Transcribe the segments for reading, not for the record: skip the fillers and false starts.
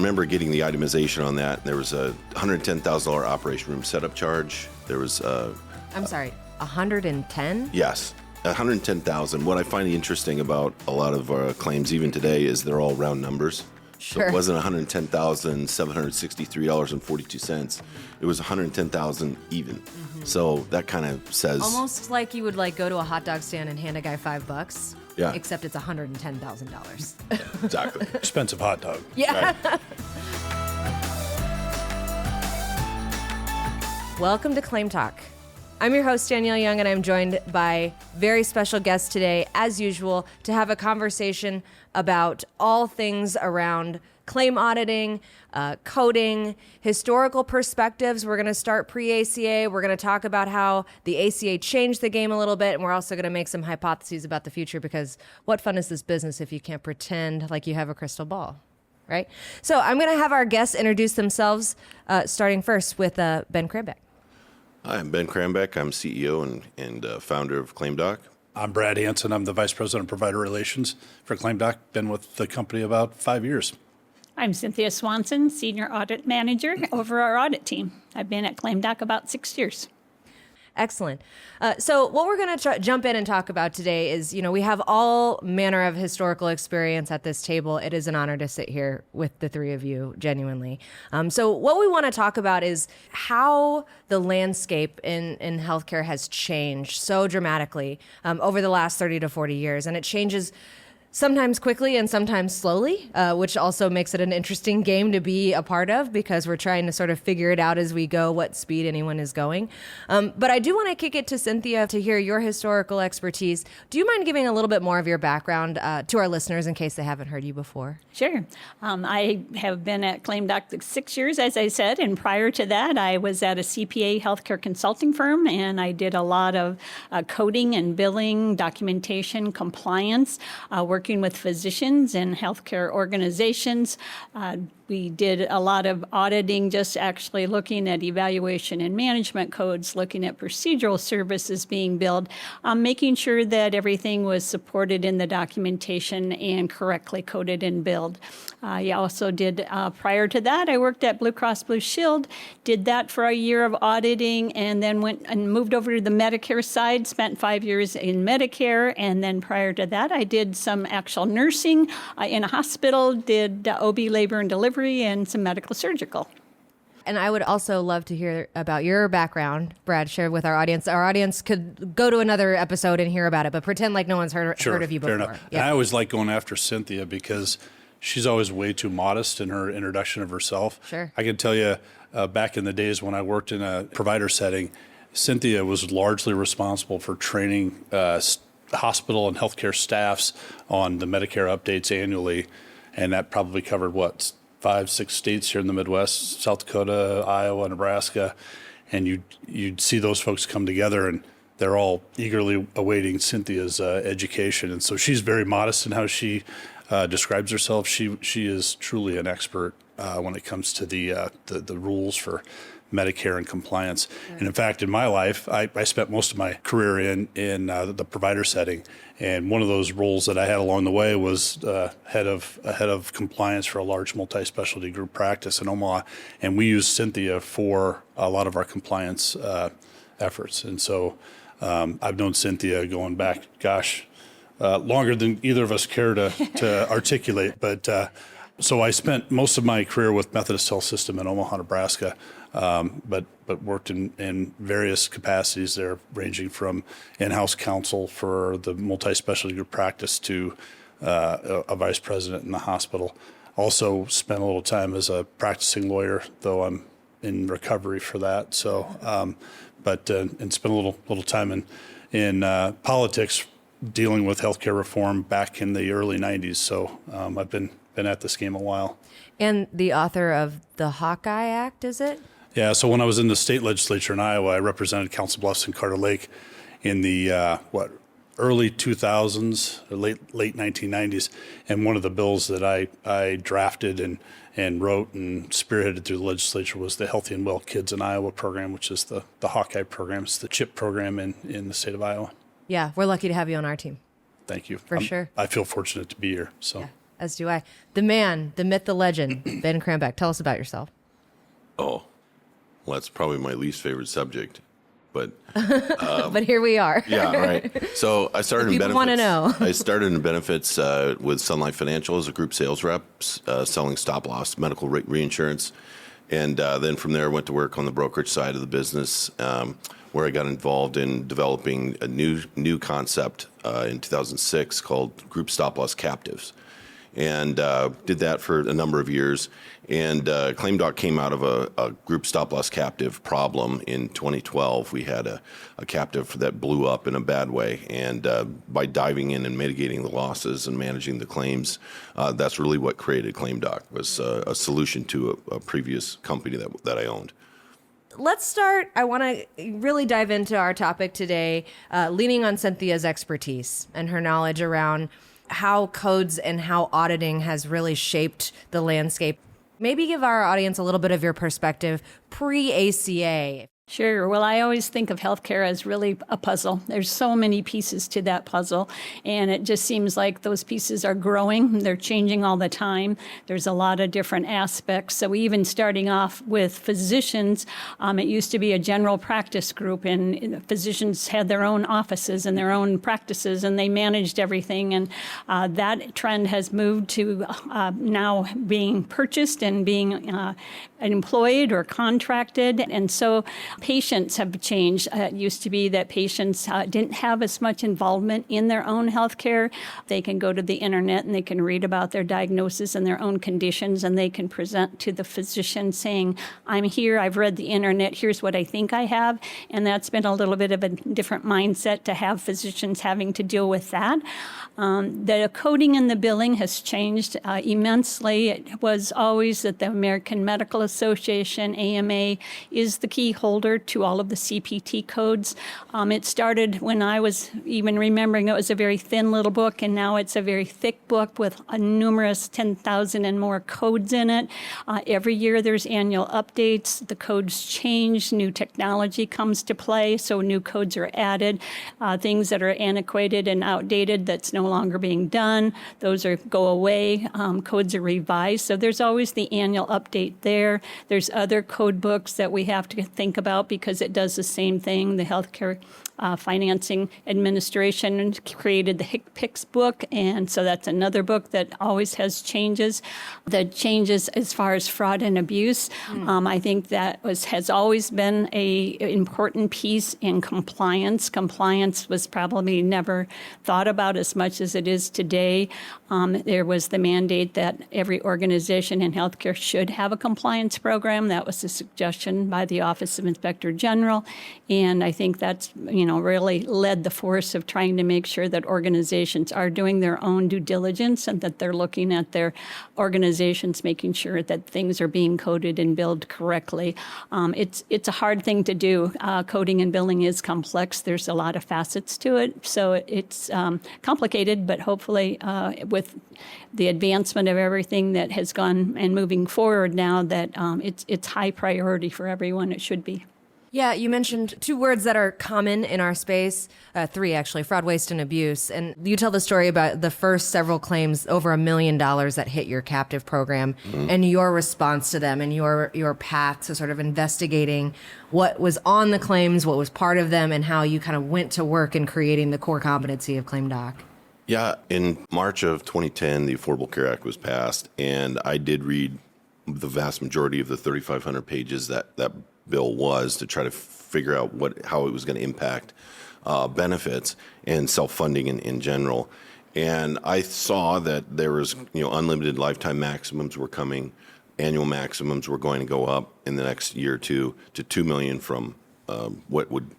remember getting the itemization on that. There was a $110,000 operation room setup charge. There was I'm sorry, 110? Yes, 110,000. What I find interesting about a lot of our claims even today is they're all round numbers. Sure. So it wasn't $110,763.42. It was $110,000 even. Mm-hmm. So that kind of says almost like you would go to a hot dog stand and hand a guy $5. Yeah. Except it's $110,000. Exactly. Expensive hot dog. Yeah. Right. Welcome to ClaimTalk. I'm your host, Danielle Young, and I'm joined by very special guests today, as usual, to have a conversation about all things around claim auditing, coding, historical perspectives. We're going to start pre-ACA. We're going to talk about how the ACA changed the game a little bit, and we're also going to make some hypotheses about the future, because what fun is this business if you can't pretend like you have a crystal ball, right? So I'm going to have our guests introduce themselves, starting first with Ben Krambeck. Hi, I'm Ben Krambeck. I'm CEO and founder of ClaimTalk. I'm Brad Hansen. I'm the Vice President of Provider Relations for ClaimTalk. Been with the company about 5 years. I'm Cynthia Swanson, Senior Audit Manager over our audit team. I've been at ClaimTalk about 6 years. Excellent. So what we're going to jump in and talk about today is, we have all manner of historical experience at this table. It is an honor to sit here with the three of you, genuinely. So what we want to talk about is how the landscape in healthcare has changed so dramatically over the last 30 to 40 years. And it changes sometimes quickly and sometimes slowly, which also makes it an interesting game to be a part of, because we're trying to sort of figure it out as we go, what speed anyone is going. But I do want to kick it to Cynthia to hear your historical expertise. Do you mind giving a little bit more of your background to our listeners in case they haven't heard you before? Sure. I have been at ClaimTalk 6 years, as I said, and prior to that, I was at a CPA healthcare consulting firm, and I did a lot of coding and billing, documentation, compliance, working with physicians and healthcare organizations. We did a lot of auditing, just actually looking at evaluation and management codes, looking at procedural services being billed, making sure that everything was supported in the documentation and correctly coded and billed. I also did, prior to that, I worked at Blue Cross Blue Shield, did that for a year of auditing, and then went and moved over to the Medicare side, spent 5 years in Medicare, and then prior to that, I did some actual nursing in a hospital, did OB labor and delivery, and some medical surgical. And I would also love to hear about your background, Brad, share with our audience. Our audience could go to another episode and hear about it, but pretend like no one's heard of you before. Fair enough. Yeah. And I always like going after Cynthia because she's always way too modest in her introduction of herself. Sure. I can tell you, back in the days when I worked in a provider setting, Cynthia was largely responsible for training hospital and healthcare staffs on the Medicare updates annually, and that probably covered 5-6 states here in the Midwest, South Dakota, Iowa, Nebraska, and you'd see those folks come together, and they're all eagerly awaiting Cynthia's education. And so she's very modest in how she describes herself. She is truly an expert when it comes to the rules for Medicare and compliance. Right. And in fact, in my life, I spent most of my career in the provider setting. And one of those roles that I had along the way was head of compliance for a large multi-specialty group practice in Omaha. And we used Cynthia for a lot of our compliance efforts. And so I've known Cynthia going back, longer than either of us care to articulate. But so I spent most of my career with Methodist Health System in Omaha, Nebraska. But worked in various capacities there, ranging from in-house counsel for the multi-specialty group practice to a vice president in the hospital. Also spent a little time as a practicing lawyer, though I'm in recovery for that. So, and spent a little time in politics, dealing with healthcare reform back in the early '90s. So I've been at this game a while. And the author of the Hawkeye Act, is it? Yeah, so when I was in the state legislature in Iowa, I represented Council Bluffs and Carter Lake in the early 2000s, or late 1990s, and one of the bills that I drafted and wrote and spearheaded through the legislature was the Healthy and Well Kids in Iowa program, which is the Hawkeye program. It's the CHIP program in the state of Iowa. Yeah, we're lucky to have you on our team. Thank you. For sure. I feel fortunate to be here. So. Yeah. As do I. The man, the myth, the legend, Ben Krambeck. Tell us about yourself. Oh, well, that's probably my least favorite subject. But but here we are. yeah, right. So I started in benefits. People want to know. I started in benefits with Sun Life Financial as a group sales rep, selling stop loss medical reinsurance. And then from there, I went to work on the brokerage side of the business, where I got involved in developing a new concept in 2006 called group stop loss captives. And did that for a number of years. And ClaimTalk came out of a group stop loss captive problem in 2012. We had a captive that blew up in a bad way. And by diving in and mitigating the losses and managing the claims, that's really what created ClaimTalk, was a solution to a previous company that I owned. Let's start. I want to really dive into our topic today, leaning on Cynthia's expertise and her knowledge around how codes and how auditing has really shaped the landscape. Maybe give our audience a little bit of your perspective pre-ACA. Sure. Well, I always think of healthcare as really a puzzle. There's so many pieces to that puzzle, and it just seems like those pieces are growing. They're changing all the time. There's a lot of different aspects. So even starting off with physicians, it used to be a general practice group, and physicians had their own offices and their own practices, and they managed everything. And that trend has moved to now being purchased and being employed or contracted. And so patients have changed. It used to be that patients didn't have as much involvement in their own health care. They can go to the internet and they can read about their diagnosis and their own conditions, and they can present to the physician saying, I'm here, I've read the internet, here's what I think I have. And that's been a little bit of a different mindset to have physicians having to deal with that. The coding and the billing has changed immensely. It was always that the American Medical Association, AMA, is the key holder to all of the CPT codes. It started when I was even remembering it was a very thin little book, and now it's a very thick book with numerous 10,000 and more codes in it. Every year there's annual updates. The codes change. New technology comes to play, so new codes are added. Things that are antiquated and outdated that's no longer being done, those go away. Codes are revised. So there's always the annual update there. There's other code books that we have to think about because it does the same thing. The Healthcare Financing Administration created the HCPCS book, and so that's another book that always has changes. The changes as far as fraud and abuse, I think that has always been an important piece in compliance. Compliance was probably never thought about as much as it is today. There was the mandate that every organization in healthcare should have a compliance program. That was a suggestion by the Office of Inspector General, and I think that's really led the force of trying to make sure that organizations are doing their own due diligence and that they're looking at their organizations, making sure that things are being coded and billed correctly. It's a hard thing to do. Coding and billing is complex. There's a lot of facets to it, so it's complicated, but hopefully with the advancement of everything that has gone and moving forward now, that it's high priority for everyone. It should be. Yeah, you mentioned two words that are common in our space, three actually, fraud, waste, and abuse. And you tell the story about the first several claims, over $1 million that hit your captive program, and your response to them and your path to sort of investigating what was on the claims, what was part of them, and how you kind of went to work in creating the core competency of ClaimTalk. Yeah, in March of 2010, the Affordable Care Act was passed, and I did read the vast majority of the 3,500 pages that bill was to try to figure out how it was going to impact benefits and self-funding in general. And I saw that there was, unlimited lifetime maximums were coming, annual maximums were going to go up in the next year or two to $2 million from what would,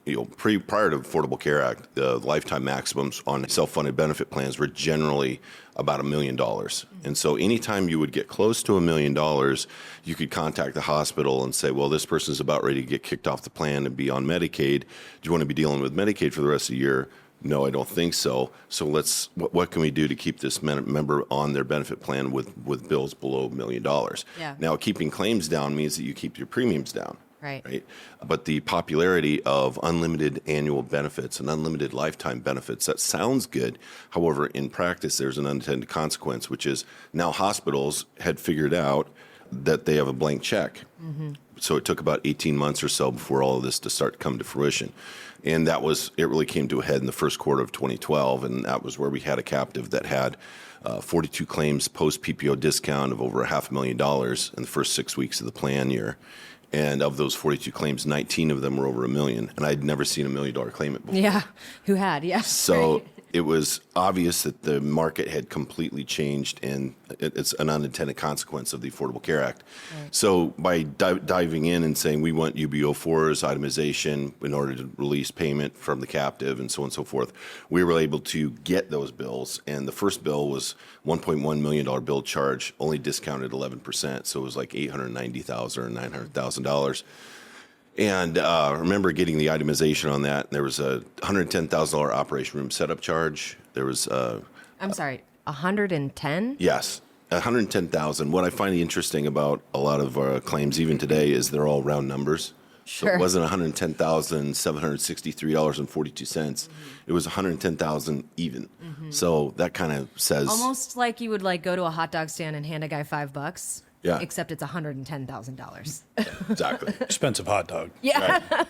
prior to Affordable Care Act, the lifetime maximums on self-funded benefit plans were generally about $1 million. And so anytime you would get close to $1 million, you could contact the hospital and say, well, this person's about ready to get kicked off the plan and be on Medicaid. Do you want to be dealing with Medicaid for the rest of the year? No, I don't think so. So what can we do to keep this member on their benefit plan with bills below $1 million? Yeah. Now, keeping claims down means that you keep your premiums down. Right. But the popularity of unlimited annual benefits and unlimited lifetime benefits, that sounds good. However, in practice, there's an unintended consequence, which is now hospitals had figured out that they have a blank check. So it took about 18 months or so before all of this to start to come to fruition. And it really came to a head in the first quarter of 2012. And that was where we had a captive that had 42 claims post PPO discount of over $500,000 in the first 6 weeks of the plan year. And of those 42 claims, 19 of them were over $1 million. And I'd never seen $1 million claimant before. Yeah. Who had? Yeah. So Right. it was obvious that the market had completely changed, and it's an unintended consequence of the Affordable Care Act. Right. So by diving in and saying we want UB04's itemization in order to release payment from the captive and so on and so forth, we were able to get those bills. And the first bill was $1.1 million bill charge, only discounted 11%. So it was like $890,000 or $900,000. And I remember getting the itemization on that. There was a $110,000 operation room setup charge. There was I'm sorry, 110? yes, $110,000. What I find interesting about a lot of our claims, even today, is they're all round numbers. So Sure. it wasn't $110,763.42. It was $110,000 even. So that kind of says Almost like you would like go to a hot dog stand and hand a guy $5. Yeah. Except it's $110,000. exactly. Expensive hot dog. Yeah.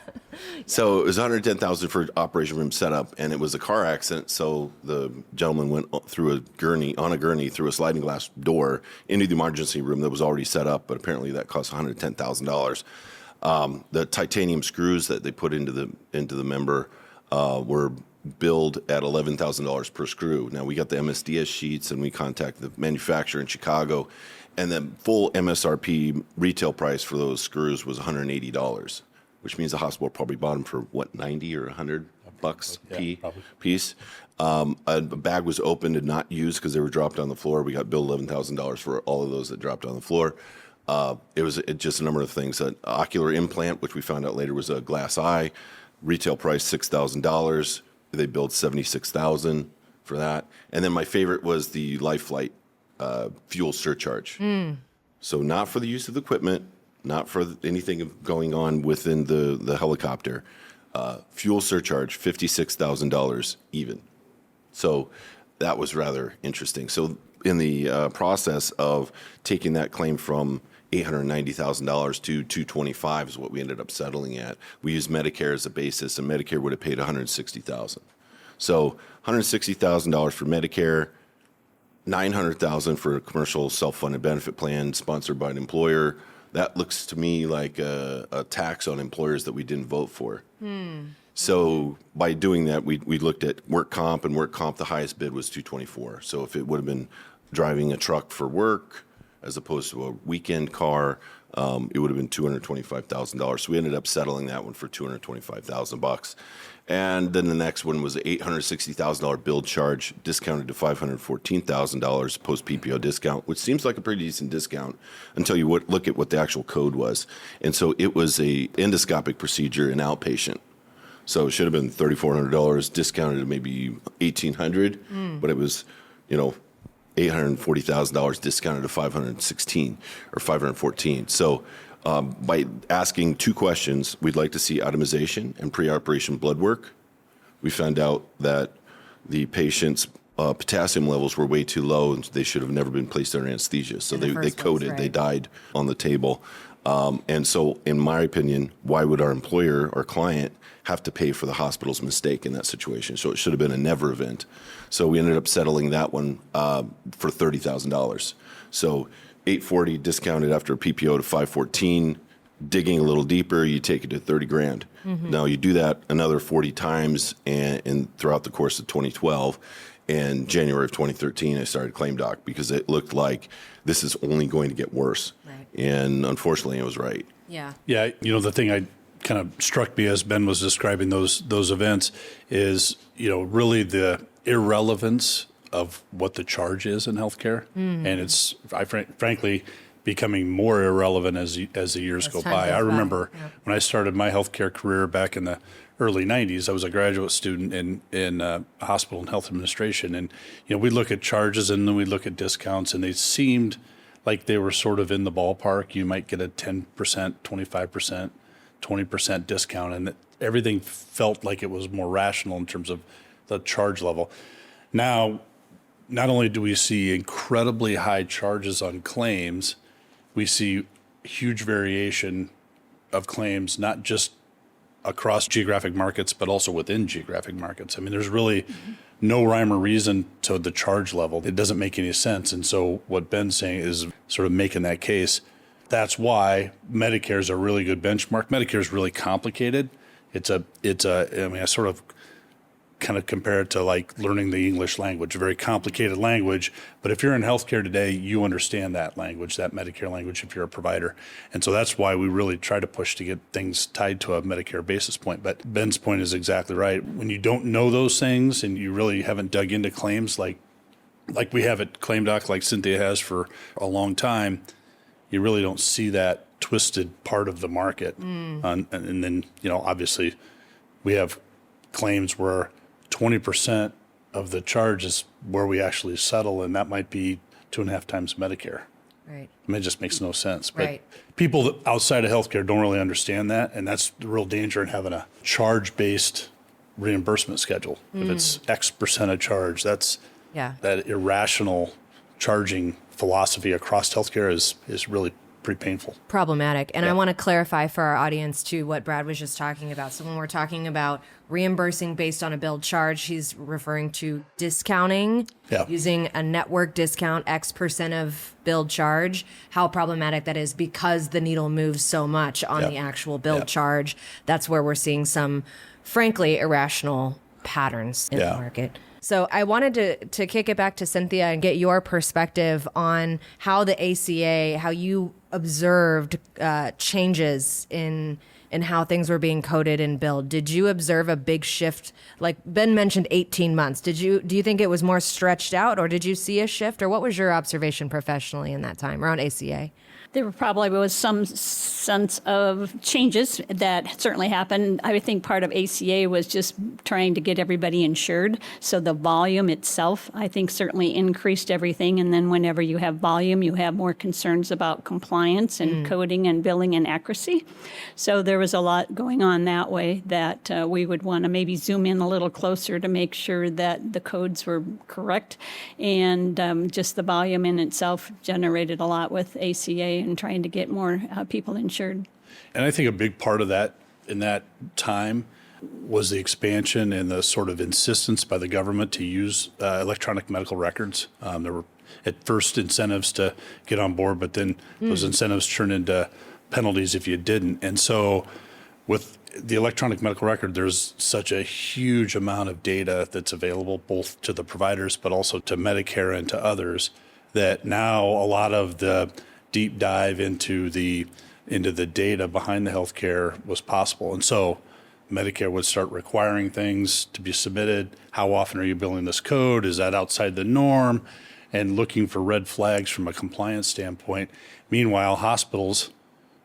So it was $110,000 for operation room setup, and it was a car accident. So the gentleman went through a gurney through a sliding glass door into the emergency room that was already set up, but apparently that cost $110,000. The titanium screws that they put into the member were billed at $11,000 per screw. Now we got the MSDS sheets, and we contacted the manufacturer in Chicago, and the full MSRP retail price for those screws was $180, which means the hospital probably bought them for what, 90 or 100 bucks probably. piece. A bag was opened and not used because they were dropped on the floor. We got billed $11,000 for all of those that dropped on the floor. It was just a number of things. An ocular implant, which we found out later was a glass eye, retail price $6,000. They billed $76,000 for that. And then my favorite was the Life Flight fuel surcharge. So not for the use of the equipment, not for anything going on within the helicopter. Fuel surcharge, $56,000 even. So that was rather interesting. So in the process of taking that claim from $890,000 to $225,000 is what we ended up settling at. We used Medicare as a basis, and Medicare would have paid $160,000. So $160,000 for Medicare, $900,000 for a commercial self-funded benefit plan sponsored by an employer. That looks to me like a tax on employers that we didn't vote for. So by doing that, we looked at work comp, and work comp, the highest bid was $224,000. So if it would have been driving a truck for work as opposed to a weekend car, it would have been $225,000. So we ended up settling that one for $225,000. And then the next one was an $860,000 bill charge, discounted to $514,000 post PPO discount, which seems like a pretty decent discount until you look at what the actual code was. And so it was a endoscopic procedure in outpatient. So it should have been $3,400, discounted to maybe $1,800, but it was, $840,000 discounted to $516 or $514. So by asking two questions, we'd like to see itemization and pre-operation blood work. We found out that the patient's potassium levels were way too low, and they should have never been placed under anesthesia. So they coded, right. They died on the table. And so, in my opinion, why would our employer or client have to pay for the hospital's mistake in that situation? So it should have been a never event. So we ended up settling that one for $30,000. So $840 discounted after a PPO to $514. Digging a little deeper, you take it to $30,000. Now you do that another 40 times, and throughout the course of 2012. And January of 2013, I started ClaimTalk because it looked like this is only going to get worse. Right. And unfortunately, it was right. Yeah. Yeah, the thing I kind of struck me as Ben was describing those events is, really the irrelevance of what the charge is in healthcare, and it's frankly becoming more irrelevant as the years go time by. goes I remember by. Yeah. when I started my healthcare career back in the early 90s, I was a graduate student in hospital and health administration, and we look at charges and then we look at discounts, and they seemed like they were sort of in the ballpark. You might get a 10%, 25% 20% discount, and everything felt like it was more rational in terms of the charge level. Now, not only do we see incredibly high charges on claims, we see huge variation of claims, not just across geographic markets, but also within geographic markets. I mean, there's really no rhyme or reason to the charge level. It doesn't make any sense. And so what Ben's saying is sort of making that case. That's why Medicare is a really good benchmark. Medicare is really complicated. I mean, I sort of kind of compare it to like learning the English language, a very complicated language. But if you're in healthcare today, you understand that language, that Medicare language, if you're a provider. And so that's why we really try to push to get things tied to a Medicare basis point. But Ben's point is exactly right. When you don't know those things and you really haven't dug into claims like we have at ClaimTalk, like Cynthia has for a long time, you really don't see that twisted part of the market. And then, obviously we have claims where 20% of the charge is where we actually settle, and that might be 2.5 times Medicare. Right. I mean, it just makes no sense. But Right. people that outside of healthcare don't really understand that, and that's the real danger in having a charge-based reimbursement schedule. If it's X percent of charge, that's that irrational charging philosophy across healthcare is really pretty painful. Problematic. And I want to clarify for our audience too what Brad was just talking about. So when we're talking about reimbursing based on a billed charge, he's referring to discounting using a network discount, X percent of billed charge, how problematic that is because the needle moves so much on the actual billed charge. That's where we're seeing some, frankly, irrational patterns in the market. So I wanted to kick it back to Cynthia and get your perspective on how the ACA, how you observed changes in how things were being coded and billed. Did you observe a big shift? Like Ben mentioned 18 months. Do you think it was more stretched out, or did you see a shift, or what was your observation professionally in that time around ACA? There probably was some sense of changes that certainly happened. I think part of ACA was just trying to get everybody insured. So the volume itself, I think, certainly increased everything. And then whenever you have volume, you have more concerns about compliance and coding and billing and accuracy. So there was a lot going on that way that we would want to maybe zoom in a little closer to make sure that the codes were correct. And just the volume in itself generated a lot with ACA and trying to get more people insured. And I think a big part of that in that time was the expansion and the sort of insistence by the government to use electronic medical records. There were at first incentives to get on board, but then those incentives turned into penalties if you didn't. And so with the electronic medical record, there's such a huge amount of data that's available both to the providers but also to Medicare and to others, that now a lot of the deep dive into the data behind the healthcare was possible. And so Medicare would start requiring things to be submitted. How often are you billing this code? Is that outside the norm? And looking for red flags from a compliance standpoint. Meanwhile, hospitals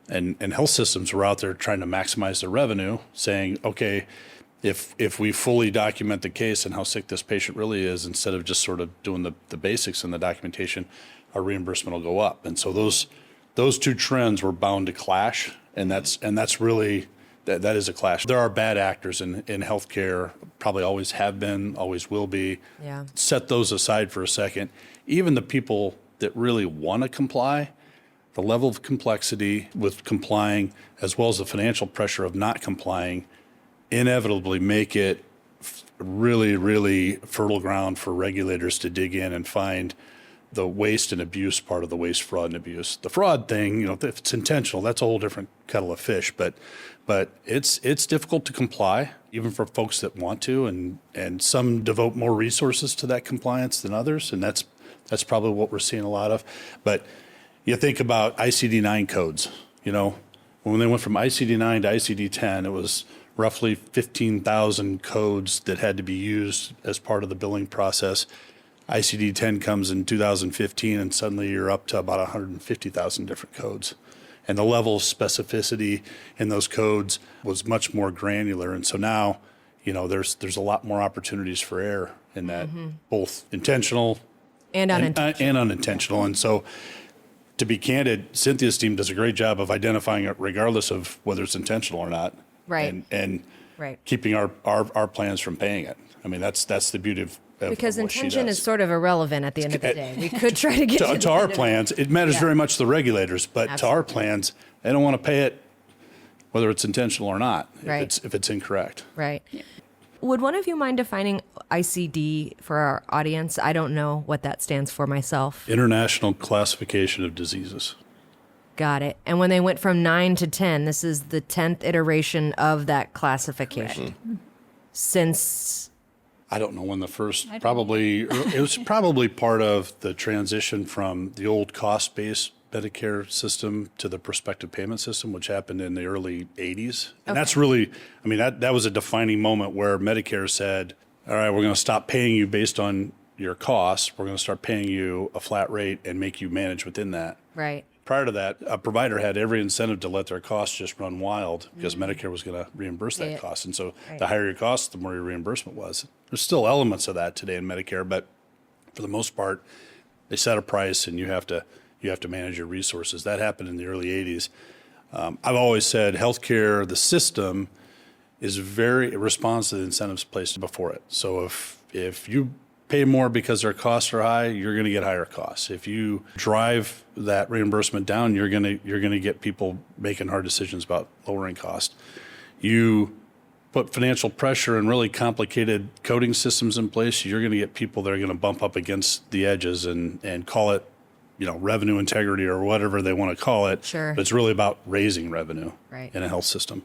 and health systems were out there trying to maximize their revenue, saying, okay, if we fully document the case and how sick this patient really is, instead of just sort of doing the basics in the documentation, our reimbursement will go up. And so those two trends were bound to clash, and that's really that is a clash. There are bad actors in healthcare, probably always have been, always will be. Yeah. Set those aside for a second. Even the people that really want to comply, the level of complexity with complying, as well as the financial pressure of not complying, inevitably make it really, really fertile ground for regulators to dig in and find the waste and abuse part of the waste, fraud, and abuse. The fraud thing, if it's intentional, that's a whole different kettle of fish. But it's difficult to comply, even for folks that want to, and some devote more resources to that compliance than others, and that's probably what we're seeing a lot of. But you think about ICD-9 codes. When they went from ICD-9 to ICD-10, it was roughly 15,000 codes that had to be used as part of the billing process. ICD-10 comes in 2015, and suddenly you're up to about 150,000 different codes. And the level of specificity in those codes was much more granular. And so now, there's a lot more opportunities for error in that, both intentional and unintentional. And unintentional. And so to be candid, Cynthia's team does a great job of identifying it regardless of whether it's intentional or not. Right. And Right. keeping our plans from paying it. I mean, that's the beauty of Because what she intention does. is sort of irrelevant at the end of the day. We could try to get to our plans, it matters very much to the regulators, but Absolutely. to our plans, they don't want to pay it whether it's intentional or not, Right. if it's incorrect. Right. Would one of you mind defining ICD for our audience? I don't know what that stands for myself. International Classification of Diseases. Got it. And when they went from 9 to 10, this is the 10th iteration of that classification. Since I don't know when the first, it was probably part of the transition from the old cost-based Medicare system to the prospective payment system, which happened in the early 80s. And that's really, I mean, that was a defining moment where Medicare said, all right, we're going to stop paying you based on your costs. We're going to start paying you a flat rate and make you manage within that. right. Prior to that, a provider had every incentive to let their costs just run wild because Medicare was going to reimburse that cost. And so the higher your cost, the more your reimbursement was. There's still elements of that today in Medicare, but for the most part, they set a price and you have to manage your resources. That happened in the early 80s. I've always said healthcare, the system, it responds to the incentives placed before it. So if you pay more because their costs are high, you're going to get higher costs. If you drive that reimbursement down, you're going to get people making hard decisions about lowering cost. You put financial pressure and really complicated coding systems in place, you're going to get people that are going to bump up against the edges and call it, revenue integrity or whatever they want to call it. Sure. But it's really about raising revenue Right. in a health system.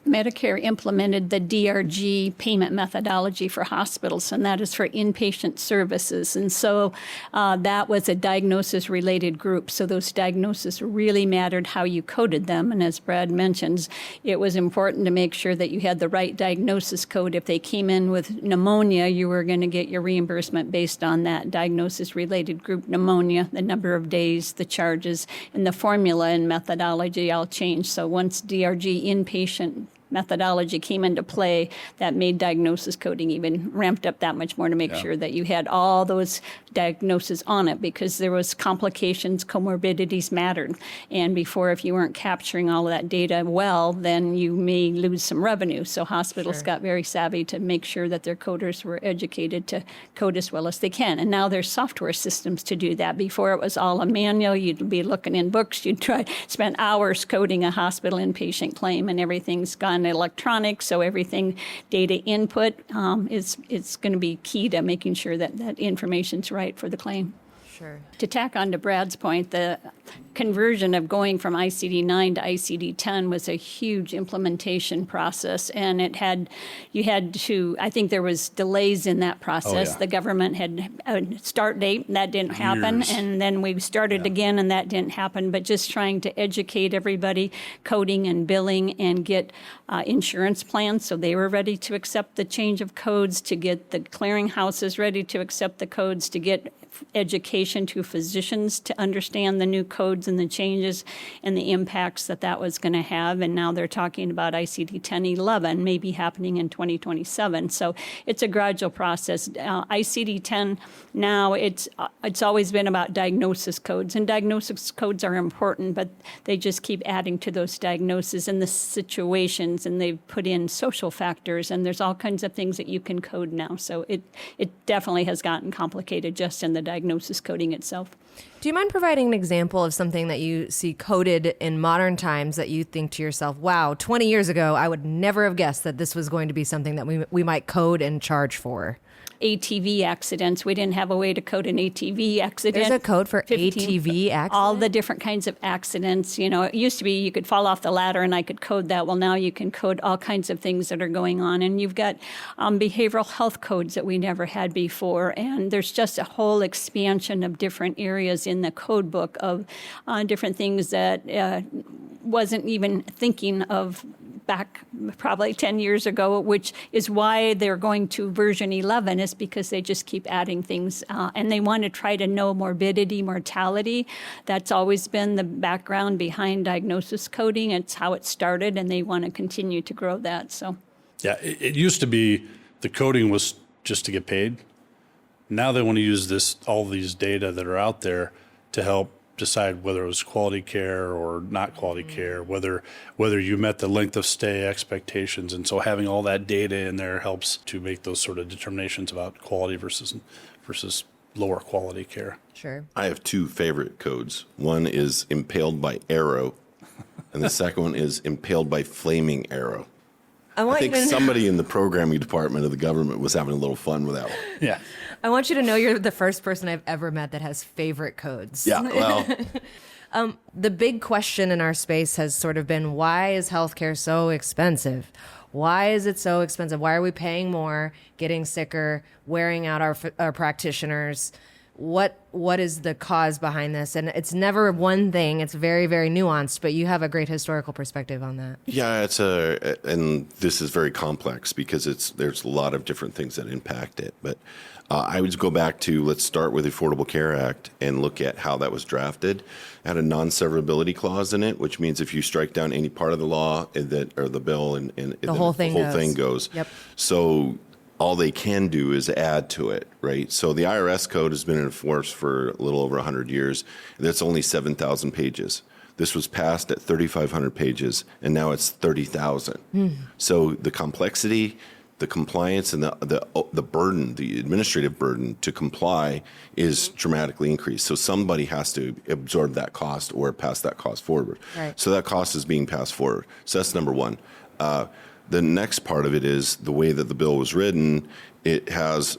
Medicare implemented the DRG payment methodology for hospitals, and that is for inpatient services. And so that was a diagnosis-related group. So those diagnoses really mattered how you coded them. And as Brad mentions, it was important to make sure that you had the right diagnosis code. If they came in with pneumonia, you were going to get your reimbursement based on that diagnosis-related group pneumonia, the number of days, the charges, and the formula and methodology all changed. So once DRG inpatient methodology came into play, that made diagnosis coding even ramped up that much more to make sure that you had all those diagnoses on it, because there was complications, comorbidities mattered. And before, if you weren't capturing all of that data well, then you may lose some revenue. So hospitals got very savvy to make sure that their coders were educated to code as well as they can. And now there's software systems to do that. Before, it was all a manual. You'd be looking in books. You'd spend hours coding a hospital inpatient claim, and everything's gone electronic. So everything data input is going to be key to making sure that that information's right for the claim. Sure. To tack on to Brad's point, the conversion of going from ICD-9 to ICD-10 was a huge implementation process, and you had to, I think there was delays in that process. yeah. The government had a start date, and that didn't happen, Years. and then we started again, and that didn't happen. But just trying to educate everybody, coding and billing, and get insurance plans so they were ready to accept the change of codes, to get the clearinghouses ready to accept the codes, to get education to physicians to understand the new codes and the changes and the impacts that was going to have. And now they're talking about ICD-10-11 maybe happening in 2027. So it's a gradual process. ICD-10 now, it's always been about diagnosis codes, and diagnosis codes are important, but they just keep adding to those diagnoses and the situations, and they've put in social factors, and there's all kinds of things that you can code now. So it definitely has gotten complicated just in the diagnosis coding itself. Do you mind providing an example of something that you see coded in modern times that you think to yourself, wow, 20 years ago, I would never have guessed that this was going to be something that we might code and charge for? ATV accidents. We didn't have a way to code an ATV accident. There's a code for 15, ATV accidents? All the different kinds of accidents. It used to be you could fall off the ladder and I could code that. Well, now you can code all kinds of things that are going on. And you've got behavioral health codes that we never had before. And there's just a whole expansion of different areas in the code book of different things that wasn't even thinking of back probably 10 years ago, which is why they're going to version 11, is because they just keep adding things and they want to try to know morbidity, mortality. That's always been the background behind diagnosis coding. It's how it started, and they want to continue to grow that. So, Yeah, it used to be the coding was just to get paid. Now they want to use all these data that are out there to help decide whether it was quality care or not quality care, whether you met the length of stay expectations. And so having all that data in there helps to make those sort of determinations about quality versus lower quality care. Sure. I have two favorite codes. One is impaled by arrow, and the second one is impaled by flaming arrow. I think somebody in the programming department of the government was having a little fun with that one. Yeah. I want you to know you're the first person I've ever met that has favorite codes. Yeah, well, The big question in our space has sort of been, why is healthcare so expensive? Why is it so expensive? Why are we paying more, getting sicker, wearing out our practitioners? What is the cause behind this? And it's never one thing. It's very, very nuanced, but you have a great historical perspective on that. yeah, and this is very complex because there's a lot of different things that impact it. But I would go back to, let's start with the Affordable Care Act and look at how that was drafted. It had a non-severability clause in it, which means if you strike down any part of the law or the bill, and The whole thing goes. Yep. So all they can do is add to it, right? So the IRS code has been in force for a little over 100 years. That's only 7,000 pages. This was passed at 3,500 pages, and now it's 30,000. So the complexity, the compliance, and the burden, the administrative burden to comply is dramatically increased. So somebody has to absorb that cost or pass that cost forward. Right. So that cost is being passed forward. So that's number one. The next part of it is the way that the bill was written. It has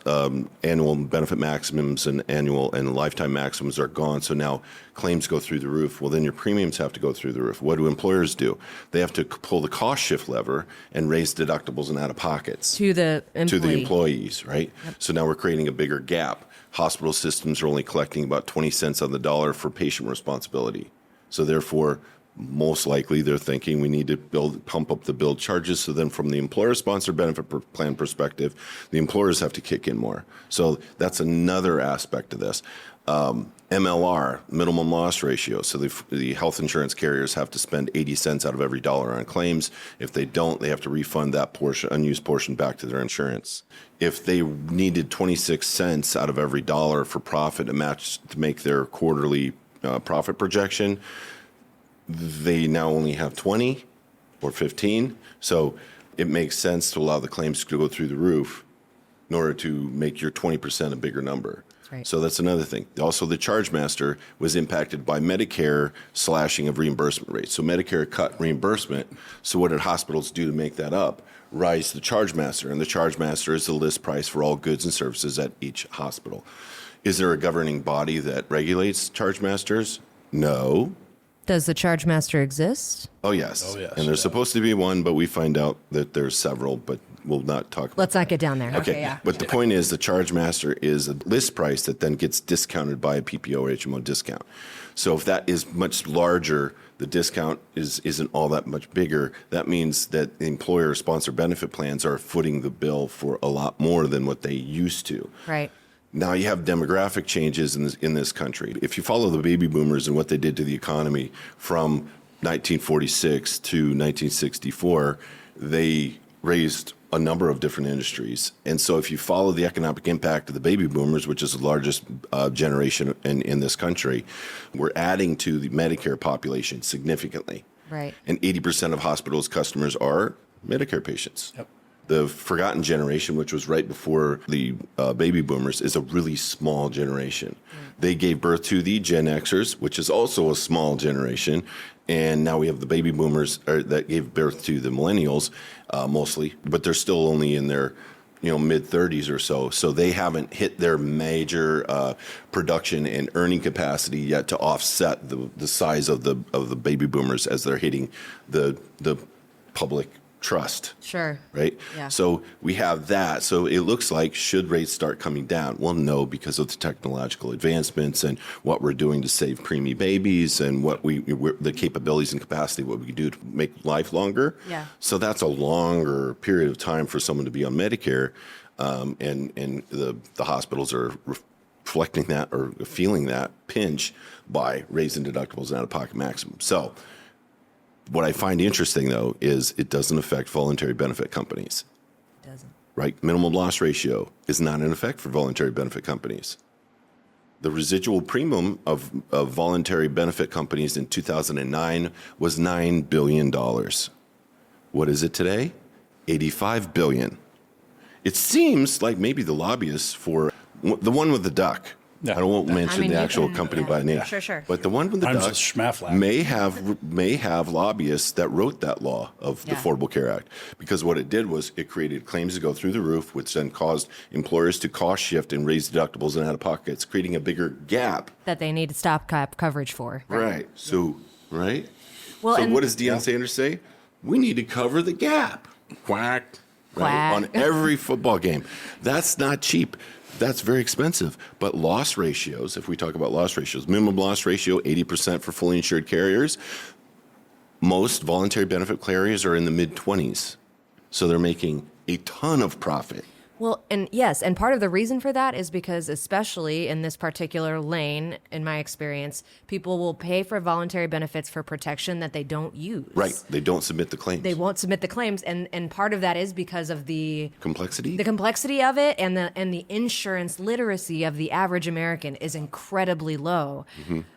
annual benefit maximums and annual and lifetime maximums are gone. So now claims go through the roof. Well, then your premiums have to go through the roof. What do employers do? They have to pull the cost shift lever and raise deductibles and out-of-pockets To the employees, right? Yep. So now we're creating a bigger gap. Hospital systems are only collecting about 20 cents on the dollar for patient responsibility. So therefore, most likely they're thinking we need to pump up the bill charges. So then from the employer-sponsored benefit plan perspective, the employers have to kick in more. So that's another aspect of this. MLR, minimum loss ratio. So the health insurance carriers have to spend 80 cents out of every dollar on claims. If they don't, they have to refund that portion, unused portion, back to their insurance. If they needed 26 cents out of every dollar for profit to make their quarterly profit projection, they now only have 20 or 15. So it makes sense to allow the claims to go through the roof in order to make your 20% a bigger number. Right. So that's another thing. Also, the charge master was impacted by Medicare slashing of reimbursement rates. So Medicare cut reimbursement. So what did hospitals do to make that up? Rise the charge master. And the charge master is the list price for all goods and services at each hospital. Is there a governing body that regulates charge masters? No. Does the charge master exist? Oh, yes. Oh, yes. And there's supposed to be one, but we find out that there's several, but we'll not talk about Let's not get down there. Okay, Yeah. but the point is the charge master is a list price that then gets discounted by a PPO or HMO discount. So if that is much larger, the discount isn't all that much bigger. That means that the employer-sponsored benefit plans are footing the bill for a lot more than what they used to. Right. Now you have demographic changes in this country. If you follow the baby boomers and what they did to the economy from 1946 to 1964, they raised a number of different industries. And so if you follow the economic impact of the baby boomers, which is the largest generation in this country, we're adding to the Medicare population significantly. Right. And 80% of hospitals' customers are Medicare patients. Yep. The forgotten generation, which was right before the baby boomers, is a really small generation. They gave birth to the Gen Xers, which is also a small generation. And now we have the baby boomers that gave birth to the millennials, mostly, but they're still only in their mid-30s or so. So they haven't hit their major production and earning capacity yet to offset the size of the baby boomers as they're hitting the public trust. Sure. Right? Yeah. So we have that. So it looks like, should rates start coming down? Well, no, because of the technological advancements and what we're doing to save preemie babies and what the capabilities and capacity, what we can do to make life longer. Yeah. So that's a longer period of time for someone to be on Medicare. And the hospitals are reflecting that or feeling that pinch by raising deductibles and out-of-pocket maximum. So what I find interesting, though, is it doesn't affect voluntary benefit companies. It doesn't. Right? Minimum loss ratio is not in effect for voluntary benefit companies. The residual premium of voluntary benefit companies in 2009 was $9 billion. What is it today? $85 billion. It seems like maybe the lobbyists for the one with the duck. Yeah. I won't mention you the actual can- company yeah. by name. Sure. But the one with the Rhymes duck with Schmaflap. may have lobbyists that wrote that law of the Yeah. Affordable Care Act, because what it did was it created claims to go through the roof, which then caused employers to cost shift and raise deductibles and out of pockets, creating a bigger gap. That they need stopgap coverage for. Right. So, right? Well, So and what does Deion Sanders say? We need to cover the gap. Quack. Quack. On every football game. That's not cheap. That's very expensive. But loss ratios, if we talk about loss ratios, minimum loss ratio, 80% for fully insured carriers. Most voluntary benefit carriers are in the mid-20s. So they're making a ton of profit. Well, and yes, and part of the reason for that is because, especially in this particular lane, in my experience, people will pay for voluntary benefits for protection that they don't use. Right. They don't submit the claims. They won't submit the claims, and part of that is because of the Complexity? complexity of it, and the insurance literacy of the average American is incredibly low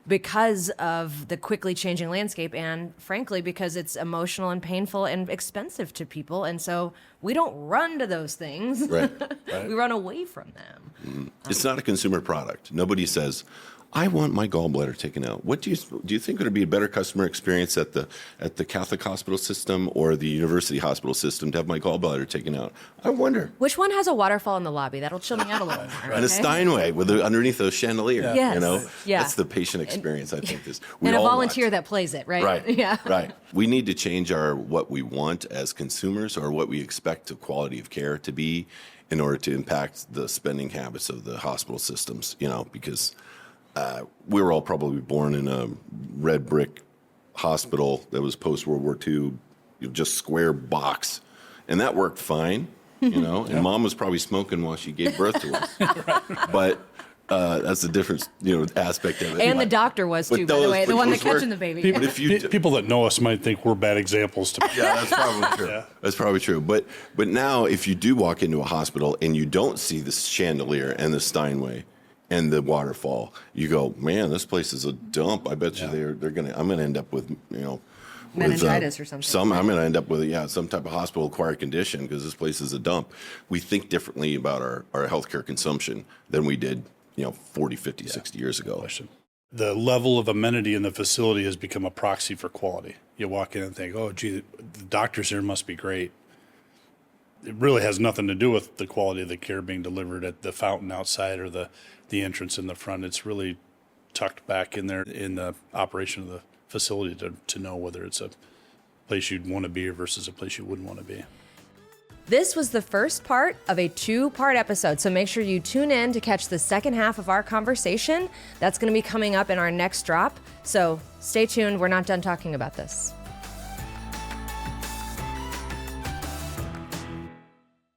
because of the quickly changing landscape, and frankly because it's emotional and painful and expensive to people, and so we don't run to those things. Right. We run away from them. It's not a consumer product. Nobody says, I want my gallbladder taken out. What do you think would be a better customer experience at the Catholic hospital system or the university hospital system to have my gallbladder taken out? I wonder. Which one has a waterfall in the lobby? That'll chill me out a little more. And a okay? Steinway underneath those chandeliers. Yes. You know, Yeah. that's the patient experience. I think we And a all want. volunteer that plays it, right? Right. Yeah. Right. We need to change what we want as consumers or what we expect the quality of care to be in order to impact the spending habits of the hospital systems, because we were all probably born in a red brick hospital that was post-World War II, just square box. And that worked fine, and mom was probably smoking while she gave birth to us. But that's a different, aspect of it. And the doctor was too, by the way, the one that's catching the baby. But if you People that know us might think we're bad examples to Yeah, that's probably true. Yeah. That's probably true. But now, if you do walk into a hospital and you don't see the chandelier and the Steinway and the waterfall, you go, man, this place is a dump. I bet you I'm gonna end up with Meningitis or something. I'm gonna end up with some type of hospital acquired condition because this place is a dump. We think differently about our healthcare consumption than we did 40, 50, 60 years ago. The level of amenity in the facility has become a proxy for quality. You walk in and think, oh, gee, the doctors here must be great. It really has nothing to do with the quality of the care being delivered at the fountain outside or the entrance in the front. It's really tucked back in there in the operation of the facility to know whether it's a place you'd want to be versus a place you wouldn't want to be. This was the first part of a 2-part episode, so make sure you tune in to catch the second half of our conversation. That's going to be coming up in our next drop, so stay tuned. We're not done talking about this.